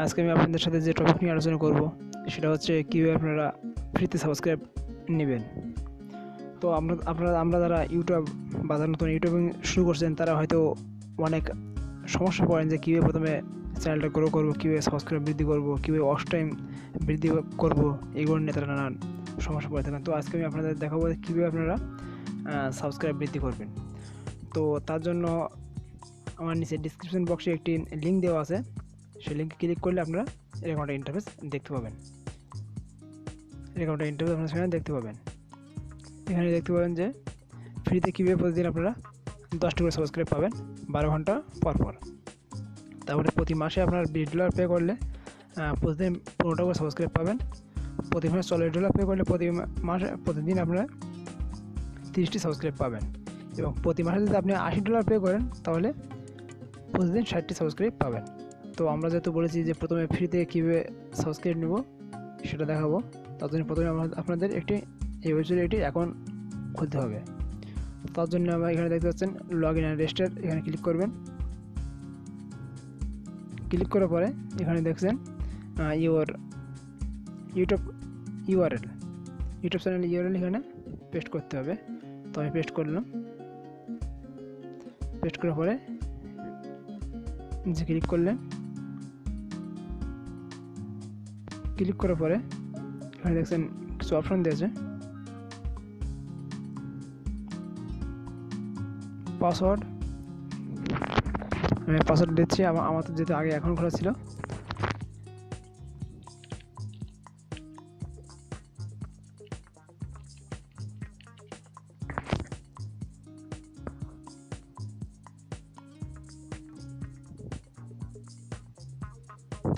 আজকে আমি আপনাদের সাথে যে টপিক নিয়ে আলোচনা করব সেটা হচ্ছে কীভাবে আপনারা ফ্রিতে সাবস্ক্রাইব নেবেন। তো আমরা যারা নতুন ইউটিউবিং শুরু করছেন তারা হয়তো অনেক সমস্যা পড়েন যে কীভাবে প্রথমে চ্যানেলটা গ্রো করবো, কীভাবে সাবস্ক্রাইব বৃদ্ধি করবো, কীভাবে ওয়াচ টাইম বৃদ্ধি করবো, এগুলো নিয়ে তারা নানান সমস্যা পড়ে থাকেন। তো আজকে আমি আপনাদের দেখাবো কীভাবে আপনারা সাবস্ক্রাইব বৃদ্ধি করবেন। তো তার জন্য আমার নিচে ডিসক্রিপশন বক্সে একটি লিঙ্ক দেওয়া আছে, সেই লিঙ্কে ক্লিক করলে আপনারা এরকম একটা ইন্টারফেস দেখতে পাবেন। আপনারা সেখানে দেখতে পাবেন। এখানে দেখতে পাবেন যে ফ্রিতে কীভাবে প্রতিদিন আপনারা 10টা করে সাবস্ক্রাইব পাবেন 12 ঘন্টা পর পর। তারপরে প্রতি মাসে আপনার $20 পে করলে প্রতিদিন 15টা করে সাবস্ক্রাইব পাবেন। প্রতি মাসে $40 পে করলে প্রতিদিন আপনারা 30টি সাবস্ক্রাইব পাবেন। এবং প্রতি মাসে যদি আপনি $80 পে করেন তাহলে প্রতিদিন 60টি সাবস্ক্রাইব পাবেন। তো আমরা যেহেতু বলেছি যে প্রথমে ফ্রিতে কীভাবে সাবস্ক্রাইব নেব সেটা দেখাবো, তার জন্য প্রথমে আপনাদের এই ওয়েবসাইটে একটি অ্যাকাউন্ট খুলতে হবে। তার জন্য আমরা এখানে দেখতে পাচ্ছেন লগ ইন অ্যান্ড রেজিস্টার, এখানে ক্লিক করবেন। ক্লিক করার পরে এখানে দেখছেন ইউটিউব চ্যানেল ইউআরএল এখানে পেস্ট করতে হবে। তো আমি পেস্ট করলাম। পেস্ট করার পরে নিচে ক্লিক করলেন। ক্লিক করার পরে এখানে দেখছেন কিছু অপশন দিয়েছে, পাসওয়ার্ড। আমি পাসওয়ার্ড দিচ্ছি, আমার তো যেহেতু আগে অ্যাকাউন্ট খোলা ছিল।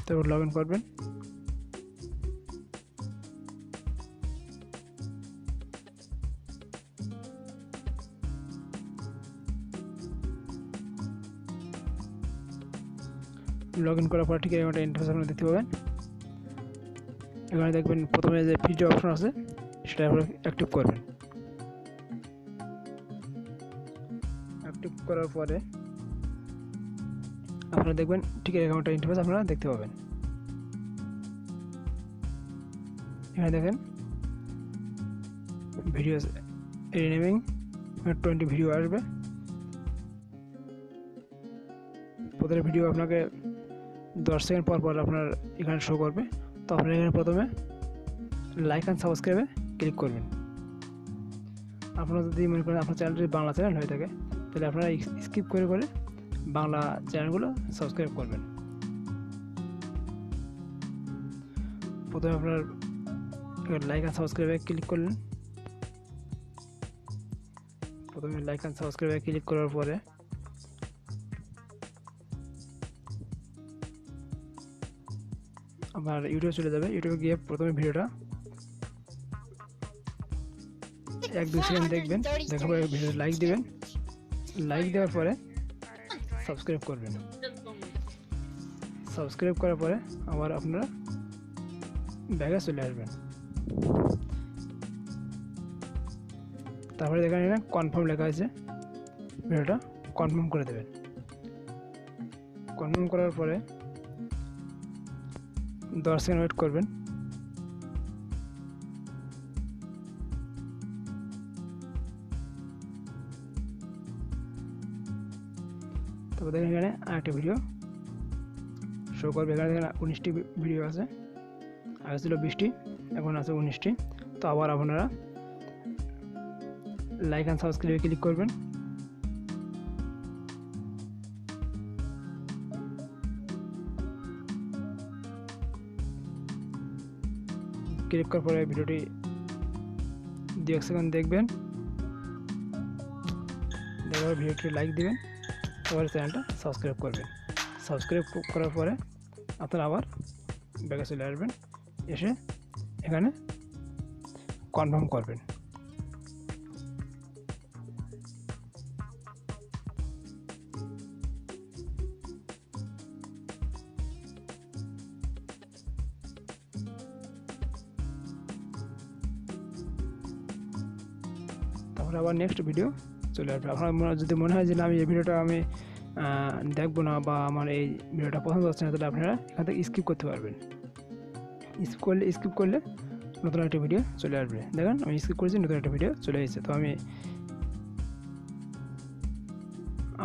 তারপর লগ ইন করবেন। লগ ইন করার পর ঠিক একটা ইন্টারফেস আপনারা দেখতে পাবেন। এখানে দেখবেন প্রথমে যে ভিডিও অপশন আছে সেটা আপনারা অ্যাক্টিভ করবেন। অ্যাক্টিভ করার পরে আপনারা দেখবেন ঠিক এরকম একটা ইন্টারফেস আপনারা দেখতে পাবেন। এখানে দেখেন ভিডিও রিনেমিং 20 ভিডিও আসবে। প্রতিটা ভিডিও আপনাকে 10 সেকেন্ড পর পর আপনার এখানে শো করবে। তো আপনারা এখানে প্রথমে লাইক অ্যান্ড সাবস্ক্রাইবে ক্লিক করবেন। আপনারা যদি মনে করেন আপনার চ্যানেলটি বাংলা চ্যানেল হয়ে থাকে তাহলে আপনারা স্কিপ করে বাংলা চ্যানেলগুলো সাবস্ক্রাইব করবেন। প্রথমে আপনার লাইক অ্যান্ড সাবস্ক্রাইবে ক্লিক করলেন। প্রথমে লাইক অ্যান্ড সাবস্ক্রাইবে ক্লিক করার পরে আপনার ইউটিউবে চলে যাবে। ইউটিউবে গিয়ে প্রথমে ভিডিওটা 1-2 সেকেন্ড দেখবেন, দেখার পরে ভিডিও লাইক দেবেন। লাইক দেওয়ার পরে সাবস্ক্রাইব করবেন। সাবস্ক্রাইব করার পরে আবার আপনারা ব্যাগে চলে আসবেন। তারপরে দেখেন এখানে কনফার্ম লেখা আছে, ভিডিওটা কনফার্ম করে দেবেন। কনফার্ম করার পরে 10 সেকেন্ড ওয়েট করবেন। তারপর দেখেন এখানে আরেকটা ভিডিও শো করবে। এখানে দেখেন 19টি ভিডিও আছে, আগে ছিল 20টি, এখন আছে 19টি। তো আবার আপনারা লাইক অ্যান্ড সাবস্ক্রাইবে ক্লিক করবেন। ক্লিক করার পরে ভিডিওটি 2 সেকেন্ড দেখবেন, দেখার ভিডিওটি লাইক দিবেন, তারপরে চ্যানেলটা সাবস্ক্রাইব করবেন। সাবস্ক্রাইব করার পরে আপনারা আবার ব্যাগে চলে আসবেন, এসে এখানে কনফার্ম করবেন। তারপরে আবার নেক্সট ভিডিও চলে আসবে। আপনার যদি মনে হয় যে না আমি এই ভিডিওটা দেখবো না বা আমার এই ভিডিওটা পছন্দ হচ্ছে না, তাহলে আপনারা এখান থেকে স্কিপ করতে পারবেন। স্কিপ করলে নতুন একটা ভিডিও চলে আসবে। দেখেন আমি স্কিপ করেছি, নতুন একটা ভিডিও চলে এসেছে। তো আমি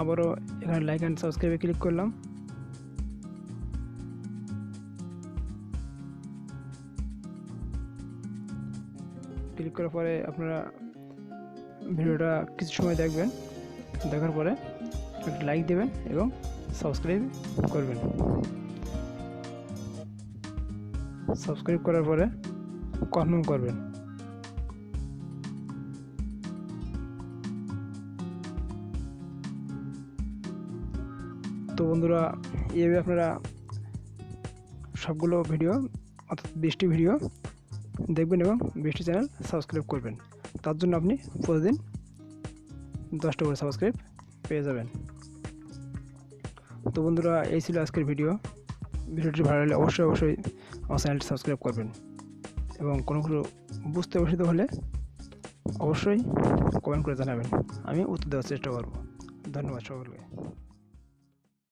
আবারও এখানে লাইক অ্যান্ড সাবস্ক্রাইবে ক্লিক করলাম। ক্লিক করার পরে আপনারা ভিডিওটা কিছু সময় দেখবেন, দেখার পরে একটা লাইক দেবেন এবং সাবস্ক্রাইব করবেন। সাবস্ক্রাইব করার পরে কনফার্ম করবেন। তো বন্ধুরা, এইভাবে আপনারা সবগুলো ভিডিও অর্থাৎ 20টি ভিডিও দেখবেন এবং 20টি চ্যানেল সাবস্ক্রাইব করবেন। তার জন্য আপনি প্রতিদিন 10টা করে সাবস্ক্রাইব পেয়ে যাবেন। তো বন্ধুরা, এই ছিল আজকের ভিডিওটি ভালো লাগলে অবশ্যই আমার চ্যানেলটি সাবস্ক্রাইব করবেন এবং কোনো বুঝতে অসুবিধা হলে অবশ্যই কমেন্ট করে জানাবেন, আমি উত্তর দেওয়ার চেষ্টা করব। ধন্যবাদ সকলকে।